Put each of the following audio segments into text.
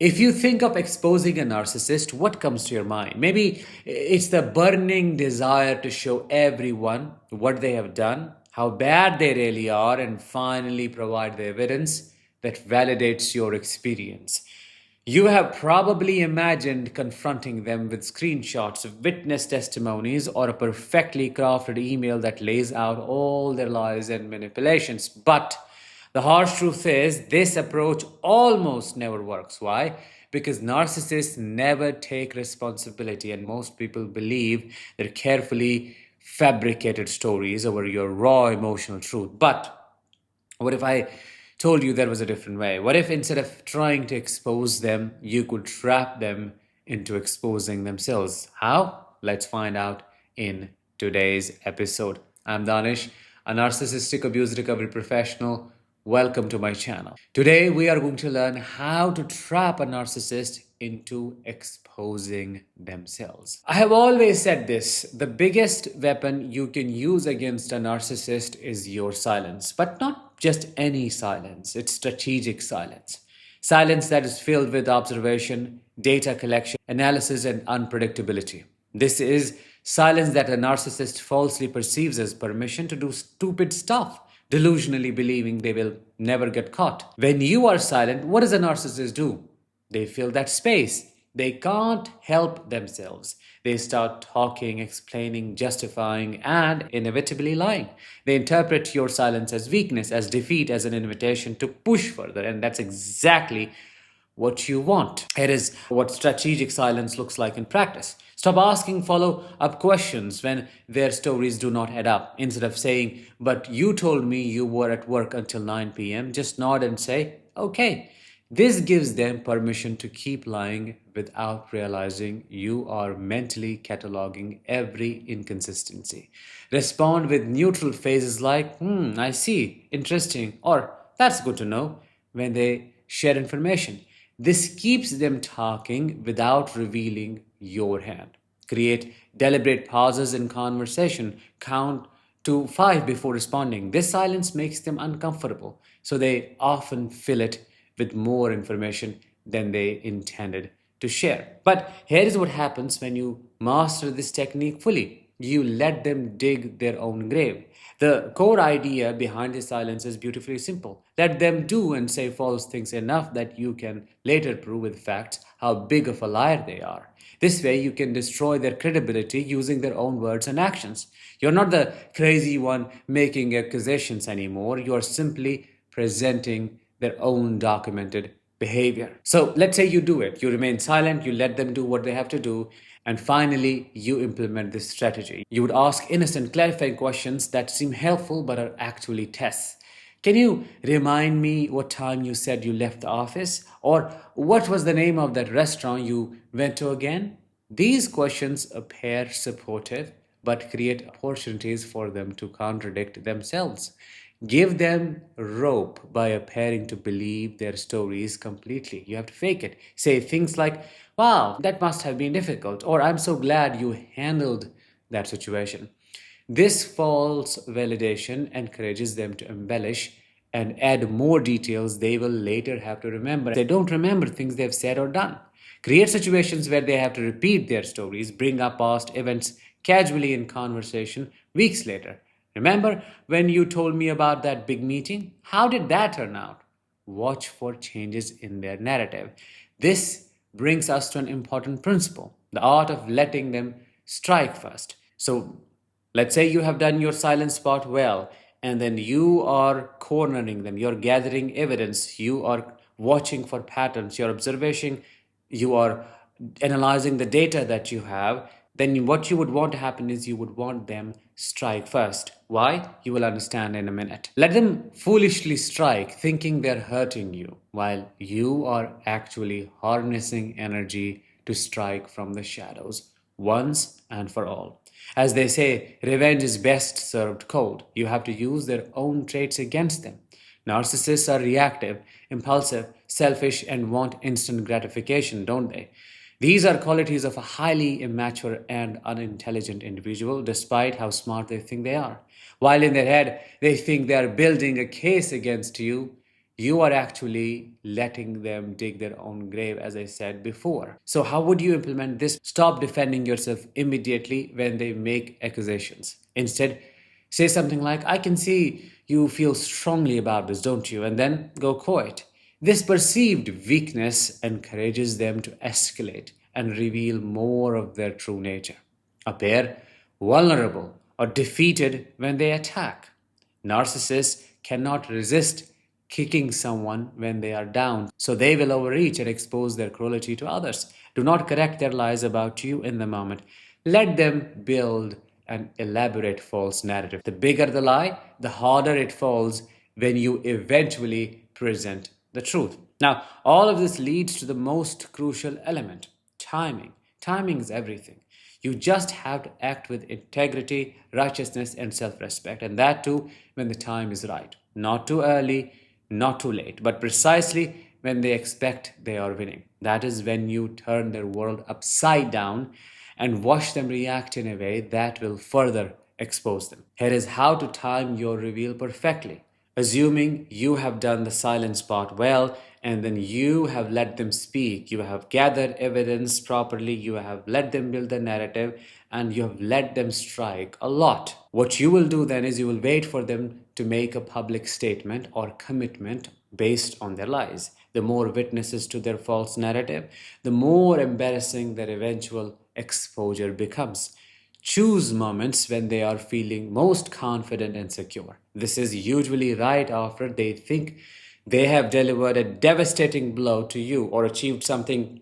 If you think of exposing a narcissist, what comes to your mind? Maybe it's the burning desire to show everyone what they have done, how bad they really are, and finally provide the evidence that validates your experience. You have probably imagined confronting them with screenshots of witness testimonies or a perfectly crafted email that lays out all their lies and manipulations. But the harsh truth is, this approach almost never works. Why? Because narcissists never take responsibility, and most people believe their carefully fabricated stories over your raw emotional truth. But what if I told you there was a different way? What if instead of trying to expose them, you could trap them into exposing themselves? How? Let's find out in today's episode. I'm Danish, a narcissistic abuse recovery professional. Welcome to my channel. Today, we are going to learn how to trap a narcissist into exposing themselves. I have always said this: the biggest weapon you can use against a narcissist is your silence, but not just any silence, it's strategic silence. Silence that is filled with observation, data collection, analysis, and unpredictability. This is silence that a narcissist falsely perceives as permission to do stupid stuff, delusionally believing they will never get caught. When you are silent, what does a narcissist do? They fill that space. They can't help themselves. They start talking, explaining, justifying, and inevitably lying. They interpret your silence as weakness, as defeat, as an invitation to push further. And that's exactly what you want. It is what strategic silence looks like in practice. Stop asking follow up questions when their stories do not add up. Instead of saying, "But you told me you were at work until 9 p.m., just nod and say, "Okay." This gives them permission to keep lying without realizing you are mentally cataloging every inconsistency. Respond with neutral phrases like, I see, interesting, or that's good to know when they share information. This keeps them talking without revealing your hand. Create deliberate pauses in conversation. Count to 5 before responding. This silence makes them uncomfortable, so they often fill it with more information than they intended to share. But here is what happens when you master this technique fully: you let them dig their own grave. The core idea behind this silence is beautifully simple. Let them do and say false things enough that you can later prove with facts how big of a liar they are. This way, you can destroy their credibility using their own words and actions. You're not the crazy one making accusations anymore. You are simply presenting their own documented behavior. So let's say you do it. You remain silent, you let them do what they have to do, and finally you implement this strategy. You would ask innocent, clarifying questions that seem helpful but are actually tests. Can you remind me what time you said you left the office? Or what was the name of that restaurant you went to again? These questions appear supportive but create opportunities for them to contradict themselves. Give them rope by appearing to believe their stories completely. You have to fake it. Say things like, "Wow, that must have been difficult," or "I'm so glad you handled that situation." This false validation encourages them to embellish and add more details they will later have to remember. They don't remember things they've said or done. Create situations where they have to repeat their stories, bring up past events casually in conversation weeks later. "Remember when you told me about that big meeting? How did that turn out?" Watch for changes in their narrative. This brings us to an important principle: the art of letting them strike first. So, let's say you have done your silence part well, and then you are cornering them, you're gathering evidence, you are watching for patterns, you're observing, you are analyzing the data that you have. Then what you would want to happen is you would want them strike first. Why? You will understand in a minute. Let them foolishly strike, thinking they're hurting you, while you are actually harnessing energy to strike from the shadows once and for all. As they say, revenge is best served cold. You have to use their own traits against them. Narcissists are reactive, impulsive, selfish, and want instant gratification, don't they? These are qualities of a highly immature and unintelligent individual, despite how smart they think they are. While in their head they think they are building a case against you, you are actually letting them dig their own grave, as I said before. So, how would you implement this? Stop defending yourself immediately when they make accusations. Instead, say something like, I can see you feel strongly about this, don't you? And then go quiet. This perceived weakness encourages them to escalate and reveal more of their true nature. Appear vulnerable or defeated when they attack. Narcissists cannot resist kicking someone when they are down, so they will overreach and expose their cruelty to others. Do not correct their lies about you in the moment. Let them build an elaborate false narrative. The bigger the lie, the harder it falls when you eventually present the truth. Now, all of this leads to the most crucial element: timing. Timing is everything. You just have to act with integrity, righteousness, and self respect, and that too when the time is right. Not too early, not too late, but precisely when they expect they are winning. That is when you turn their world upside down and watch them react in a way that will further expose them. Here is how to time your reveal perfectly. Assuming you have done the silence part well, and then you have let them speak, you have gathered evidence properly, you have let them build the narrative, and you have let them strike a lot. What you will do then is you will wait for them to make a public statement or commitment based on their lies. The more witnesses to their false narrative, the more embarrassing their eventual exposure becomes. Choose moments when they are feeling most confident and secure. This is usually right after they think they have delivered a devastating blow to you or achieved something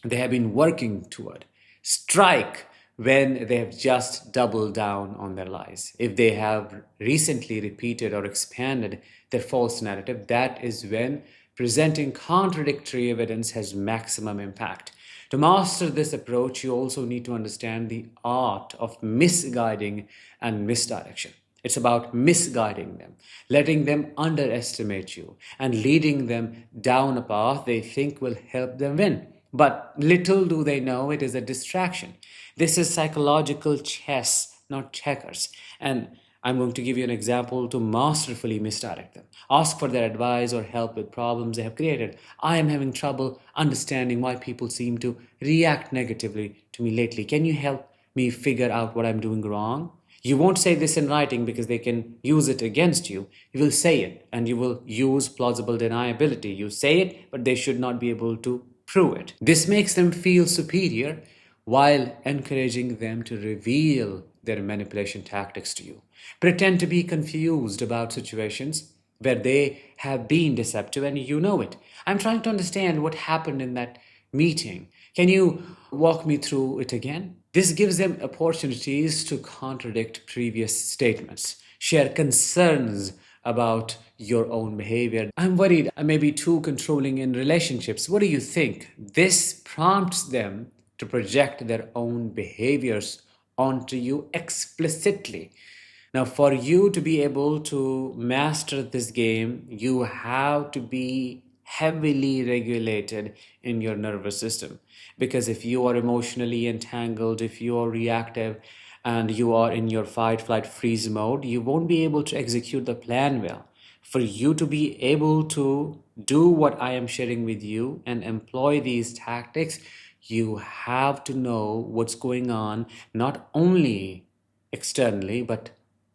they have been working toward. Strike when they have just doubled down on their lies. If they have recently repeated or expanded their false narrative, that is when presenting contradictory evidence has maximum impact. To master this approach, you also need to understand the art of misguiding and misdirection. It's about misguiding them, letting them underestimate you, and leading them down a path they think will help them win. But little do they know it is a distraction. This is psychological chess, not checkers. And I'm going to give you an example to masterfully misdirect them. Ask for their advice or help with problems they have created. I am having trouble understanding why people seem to react negatively to me lately. Can you help me figure out what I'm doing wrong? You won't say this in writing because they can use it against you. You will say it and you will use plausible deniability. You say it, but they should not be able to prove it. This makes them feel superior while encouraging them to reveal their manipulation tactics to you. Pretend to be confused about situations where they have been deceptive and you know it. I'm trying to understand what happened in that meeting. Can you walk me through it again? This gives them opportunities to contradict previous statements, share concerns about your own behavior. I'm worried I may be too controlling in relationships. What do you think? This prompts them to project their own behaviors onto you explicitly. Now, for you to be able to master this game, you have to be heavily regulated in your nervous system. Because if you are emotionally entangled, if you are reactive, and you are in your fight, flight, freeze mode, you won't be able to execute the plan well. For you to be able to do what I am sharing with you and employ these tactics, you have to know what's going on, not only externally, but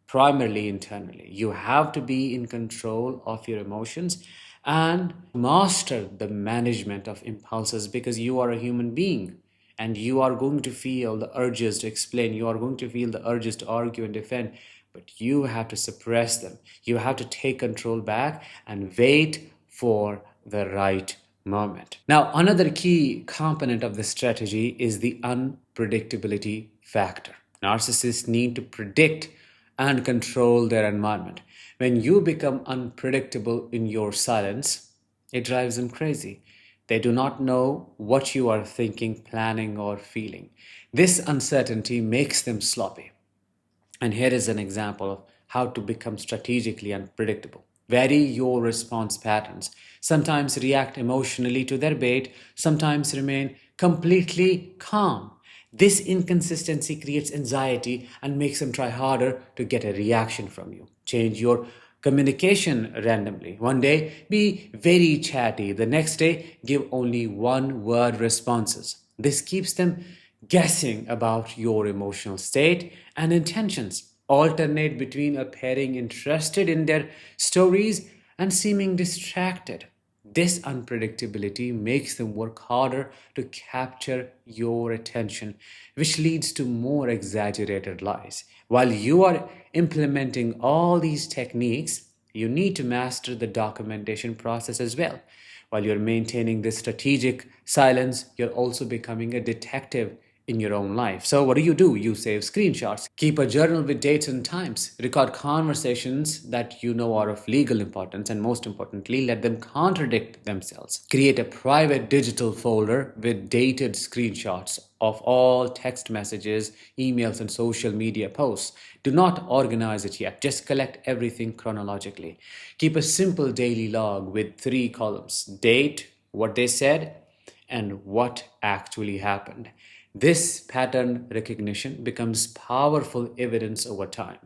primarily internally. You have to be in control of your emotions and master the management of impulses because you are a human being and you are going to feel the urges to explain, you are going to feel the urges to argue and defend, but you have to suppress them. You have to take control back and wait for the right moment. Now, another key component of this strategy is the unpredictability factor. Narcissists need to predict and control their environment. When you become unpredictable in your silence, it drives them crazy. They do not know what you are thinking, planning, or feeling. This uncertainty makes them sloppy. And here is an example of how to become strategically unpredictable. Vary your response patterns. Sometimes react emotionally to their bait, sometimes remain completely calm. This inconsistency creates anxiety and makes them try harder to get a reaction from you. Change your communication randomly. One day, be very chatty. The next day, give only one word responses. This keeps them guessing about your emotional state and intentions. Alternate between appearing interested in their stories and seeming distracted. This unpredictability makes them work harder to capture your attention, which leads to more exaggerated lies. While you are implementing all these techniques, you need to master the documentation process as well. While you're maintaining this strategic silence, you're also becoming a detective in your own life. So, what do? You save screenshots, keep a journal with dates and times, record conversations that you know are of legal importance, and most importantly, let them contradict themselves. Create a private digital folder with dated screenshots of all text messages, emails, and social media posts. Do not organize it yet, just collect everything chronologically. Keep a simple daily log with 3 columns: date, what they said, and what actually happened. This pattern recognition becomes powerful evidence over time.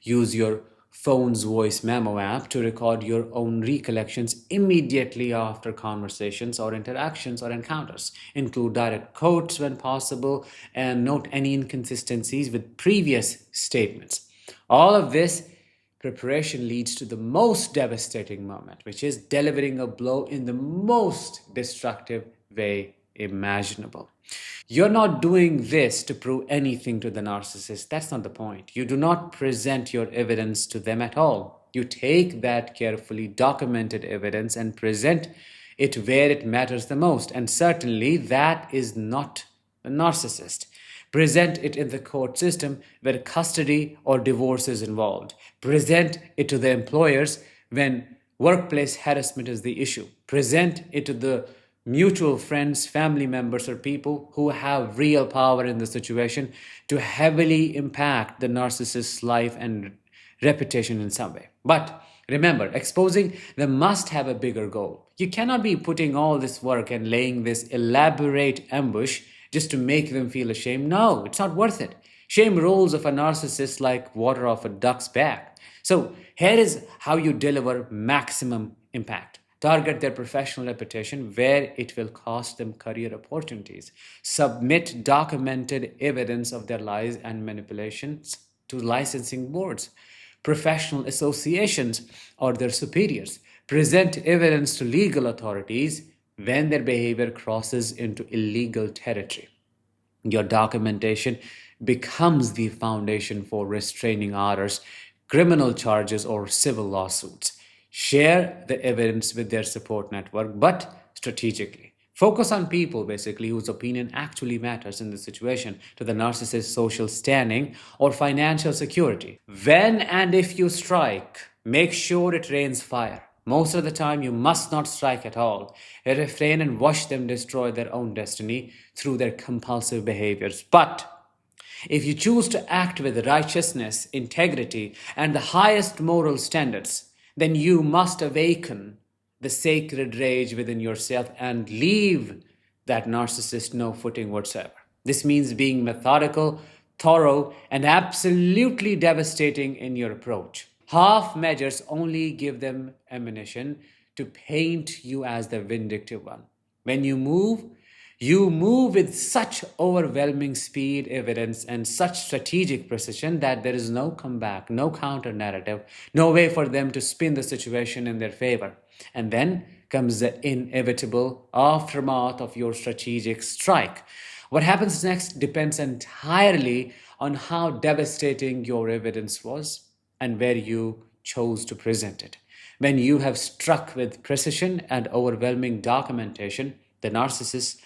Use your phone's voice memo app to record your own recollections immediately after conversations or interactions or encounters. Include direct quotes when possible and note any inconsistencies with previous statements. All of this preparation leads to the most devastating moment, which is delivering a blow in the most destructive way imaginable. You're not doing this to prove anything to the narcissist. That's not the point. You do not present your evidence to them at all. You take that carefully documented evidence and present it where it matters the most. And certainly that is not a narcissist. Present it in the court system where custody or divorce is involved. Present it to the employers when workplace harassment is the issue. Present it to the mutual friends, family members, or people who have real power in the situation to heavily impact the narcissist's life and reputation in some way. But remember, exposing them must have a bigger goal. You cannot be putting all this work and laying this elaborate ambush just to make them feel ashamed. No, it's not worth it. Shame rolls off a narcissist like water off a duck's back. So here is how you deliver maximum impact. Target their professional reputation where it will cost them career opportunities. Submit documented evidence of their lies and manipulations to licensing boards, professional associations, or their superiors. Present evidence to legal authorities when their behavior crosses into illegal territory. Your documentation becomes the foundation for restraining orders, criminal charges, or civil lawsuits. Share the evidence with their support network, but strategically. Focus on people, basically, whose opinion actually matters in the situation to the narcissist's social standing or financial security. When and if you strike, make sure it rains fire. Most of the time, you must not strike at all. Refrain and watch them destroy their own destiny through their compulsive behaviors. But if you choose to act with righteousness, integrity, and the highest moral standards, then you must awaken the sacred rage within yourself and leave that narcissist no footing whatsoever. This means being methodical, thorough, and absolutely devastating in your approach. Half measures only give them ammunition to paint you as the vindictive one. When you move with such overwhelming speed, evidence, and such strategic precision that there is no comeback, no counter narrative, no way for them to spin the situation in their favor. And then comes the inevitable aftermath of your strategic strike. What happens next depends entirely on how devastating your evidence was and where you chose to present it. When you have struck with precision and overwhelming documentation, the narcissist's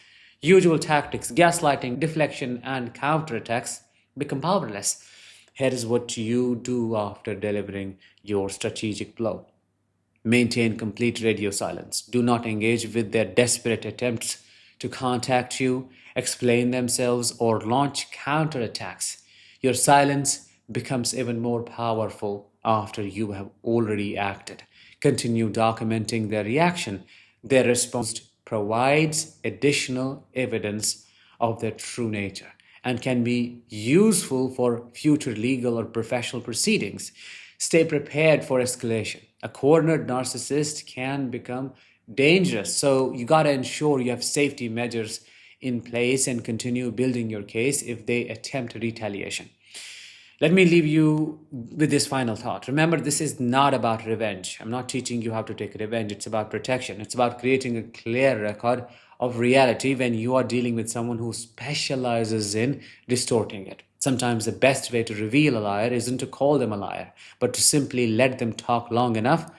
usual tactics, gaslighting, deflection, and counterattacks become powerless. Here is what you do after delivering your strategic blow. Maintain complete radio silence. Do not engage with their desperate attempts to contact you, explain themselves, or launch counterattacks. Your silence becomes even more powerful after you have already acted. Continue documenting their reaction. Their response provides additional evidence of their true nature and can be useful for future legal or professional proceedings. Stay prepared for escalation. A cornered narcissist can become dangerous. So you got to ensure you have safety measures in place and continue building your case if they attempt retaliation. Let me leave you with this final thought. Remember, this is not about revenge. I'm not teaching you how to take revenge. It's about protection. It's about creating a clear record of reality when you are dealing with someone who specializes in distorting it. Sometimes the best way to reveal a liar isn't to call them a liar, but to simply let them talk long enough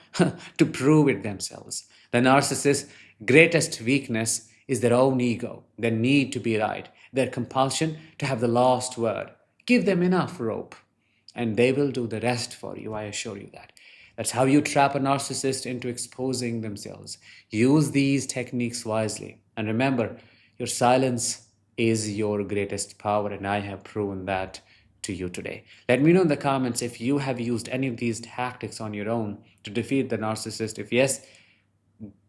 to prove it themselves. The narcissist's greatest weakness is their own ego, their need to be right, their compulsion to have the last word. Give them enough rope, and they will do the rest for you, I assure you that. That's how you trap a narcissist into exposing themselves. Use these techniques wisely. And remember, your silence is your greatest power, and I have proven that to you today. Let me know in the comments if you have used any of these tactics on your own to defeat the narcissist. If yes,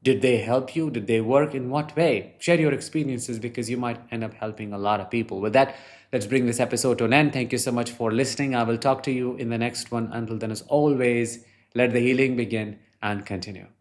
did they help you? Did they work? In what way? Share your experiences because you might end up helping a lot of people. With that, let's bring this episode to an end. Thank you so much for listening. I will talk to you in the next one. Until then, as always, let the healing begin and continue.